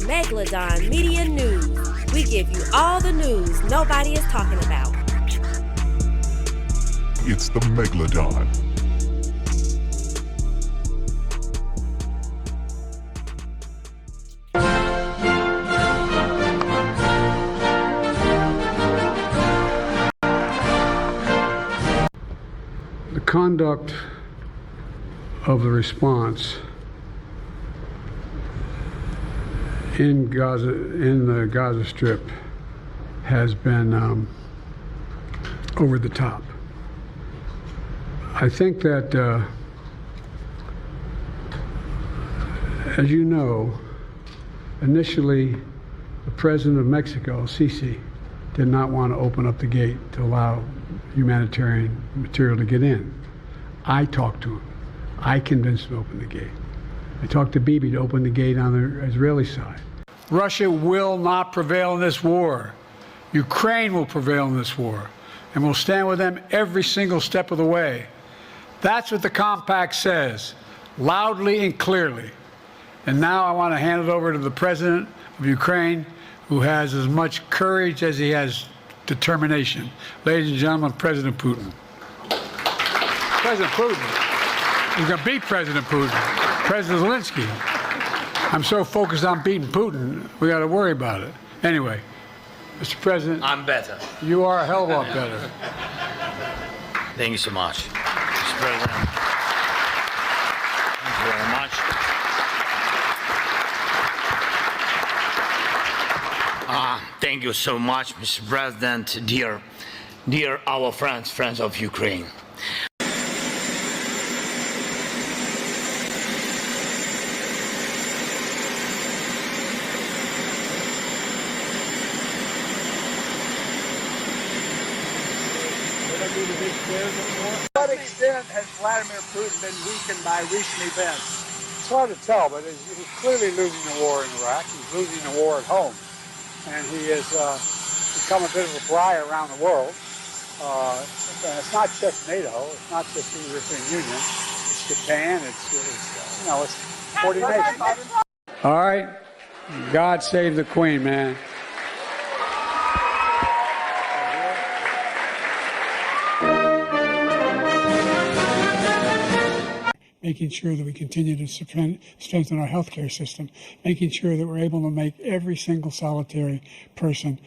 Megalodon Media News. We give you all the news nobody is talking about. It's the Megalodon. The conduct of the response in Gaza, in the Gaza Strip, has been over the top. I think that, as you know, initially the president of Mexico, Sisi, did not want to open up the gate to allow humanitarian material to get in. I talked to him. I convinced him to open the gate. I talked to Bibi to open the gate on the Israeli side. Russia will not prevail in this war. Ukraine will prevail in this war, and we'll stand with them every single step of the way. That's what the compact says, loudly and clearly. And now I want to hand it over to the president of Ukraine, who has as much courage as he has determination. Ladies and gentlemen, President Putin. President Putin. He's going to beat President Putin. President Zelensky. I'm so focused on beating Putin, we got to worry about it. Anyway, Mr. President. I'm better. You are a hell of a lot better. Thank you so much, Mr. President. Thank you very much. Thank you so much, Mr. President, dear our friends of Ukraine. To what extent has Vladimir Putin been weakened by recent events? It's hard to tell, but he's clearly losing the war in Iraq. He's losing the war at home. And he has become a bit of a pariah around the world. It's not just NATO. It's not just the European Union. It's Japan. It's 40 nations. All right. God save the Queen, man. Making sure that we continue to strengthen our healthcare system, making sure that we're able to make every single solitary person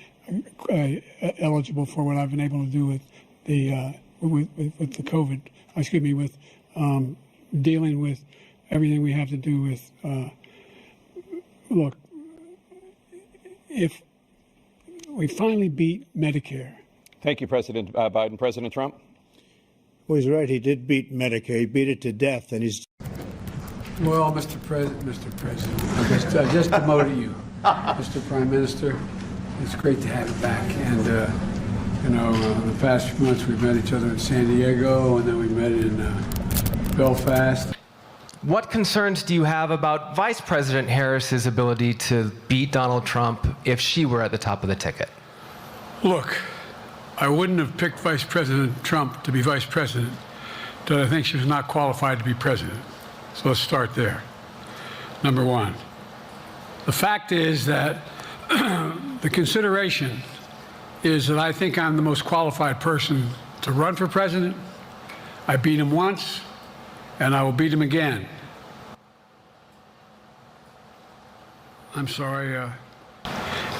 eligible for what I've been able to do with the COVID. With dealing with everything we have to do with. Look, if we finally beat Medicare. Thank you, President Biden. President Trump. Well, he's right. He did beat Medicare. He beat it to death, and he's. Well, Mr. President, I just promoted you, Mr. Prime Minister. It's great to have you back. And the past few months we've met each other in San Diego, and then we met in Belfast. What concerns do you have about Vice President Harris's ability to beat Donald Trump if she were at the top of the ticket? Look. I wouldn't have picked Vice President Trump to be vice president, but I think she was not qualified to be president. So let's start there. Number one, the fact is that the consideration is that I think I'm the most qualified person to run for president. I beat him once, and I will beat him again. I'm sorry.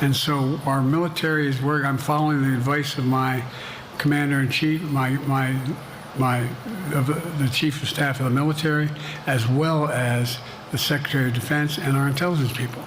And so our military is working. I'm following the advice of my commander-in-chief, the chief of staff of the military, as well as the Secretary of Defense and our intelligence people.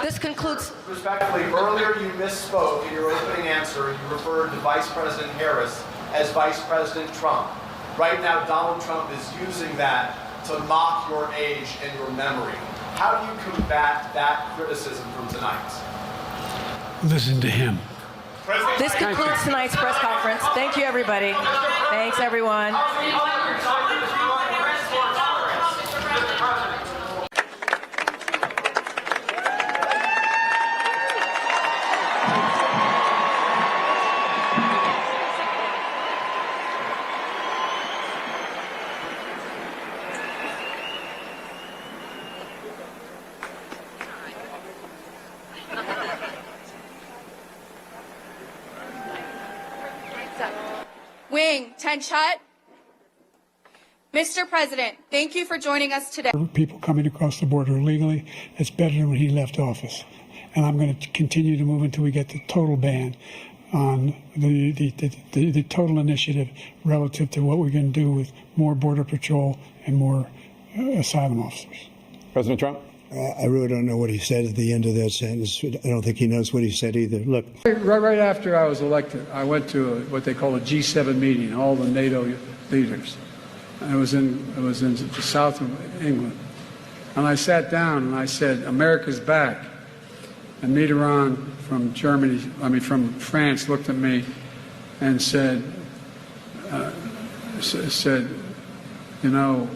This concludes. Respectfully, earlier you misspoke in your opening answer. You referred to Vice President Harris as Vice President Trump. Right now, Donald Trump is using that to mock your age and your memory. How do you combat that criticism from tonight? Listen to him. This concludes tonight's press conference. Thank you, everybody. Thanks, everyone. 10 shut. Mr. President, thank you for joining us today. People coming across the border illegally, it's better than when he left office. And I'm going to continue to move until we get the total ban on the total initiative relative to what we're going to do with more Border Patrol and more asylum officers. President Trump? I really don't know what he said at the end of that sentence. I don't think he knows what he said either. Look. Right after I was elected, I went to what they call a G7 meeting, all the NATO leaders. It was in the south of England. And I sat down and I said, America's back. And Mitterrand from France looked at me and said, you know,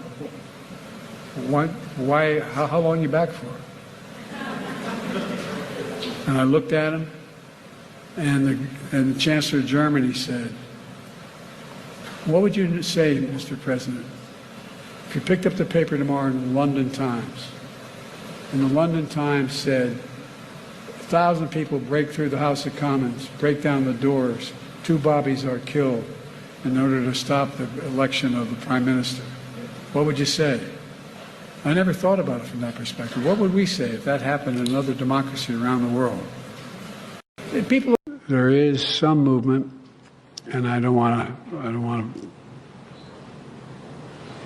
why, how long are you back for? And I looked at him, and the Chancellor of Germany said, what would you say, Mr. President, if you picked up the paper tomorrow in the London Times, and the London Times said, 1,000 people break through the House of Commons, break down the doors, 2 Bobbies are killed in order to stop the election of the Prime Minister. What would you say? I never thought about it from that perspective. What would we say if that happened in another democracy around the world? There is some movement, and I don't want to,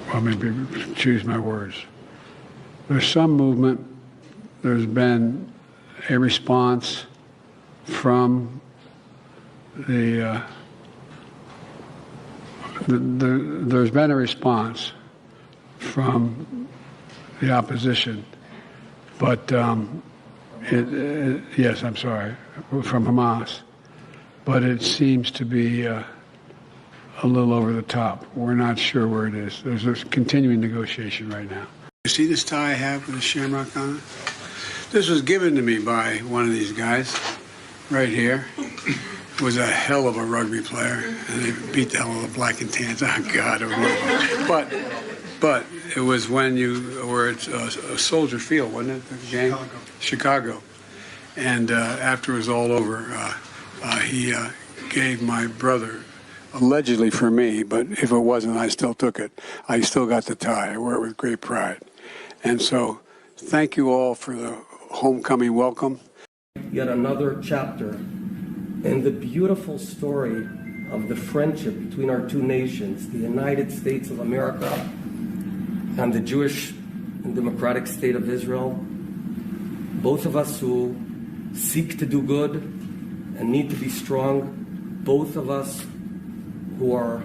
well, maybe choose my words. There's some movement. There's been a response from there's been a response from the opposition, but yes, I'm sorry, from Hamas, but it seems to be a little over the top. We're not sure where it is. There's a continuing negotiation right now. You see this tie I have with a shamrock on it? This was given to me by one of these guys right here. Was a hell of a rugby player, and they beat the hell out of the black and tans. Oh, God. It was but it was when you were at a Soldier Field, wasn't it, the game? Chicago. And after it was all over, he gave my brother, allegedly for me, but if it wasn't, I still took it. I still got the tie. I wear it with great pride. And so thank you all for the homecoming welcome. Yet another chapter in the beautiful story of the friendship between our two nations, the United States of America and the Jewish and democratic state of Israel, both of us who seek to do good and need to be strong, both of us who are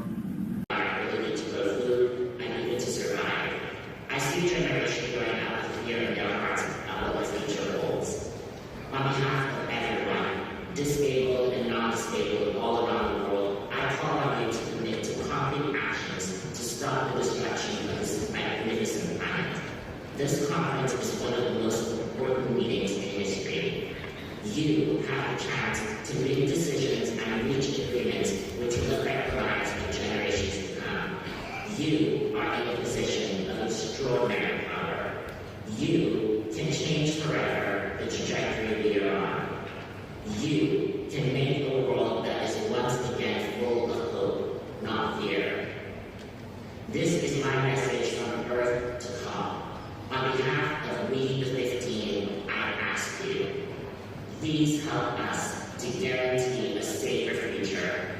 disabled and non-disabled all around the world, I call on you to commit to concrete actions to stop the destruction of this magnificent planet. This conference is one of the most important meetings in history. You have the chance to make decisions and reach agreements which will affect lives for generations to come. You are in a position of extraordinary power. You can change forever the trajectory we are on. You can make a world that is once again full of hope, not fear. This is my message from Earth to come. On behalf of We the 15, I ask you, please help us to guarantee a safer future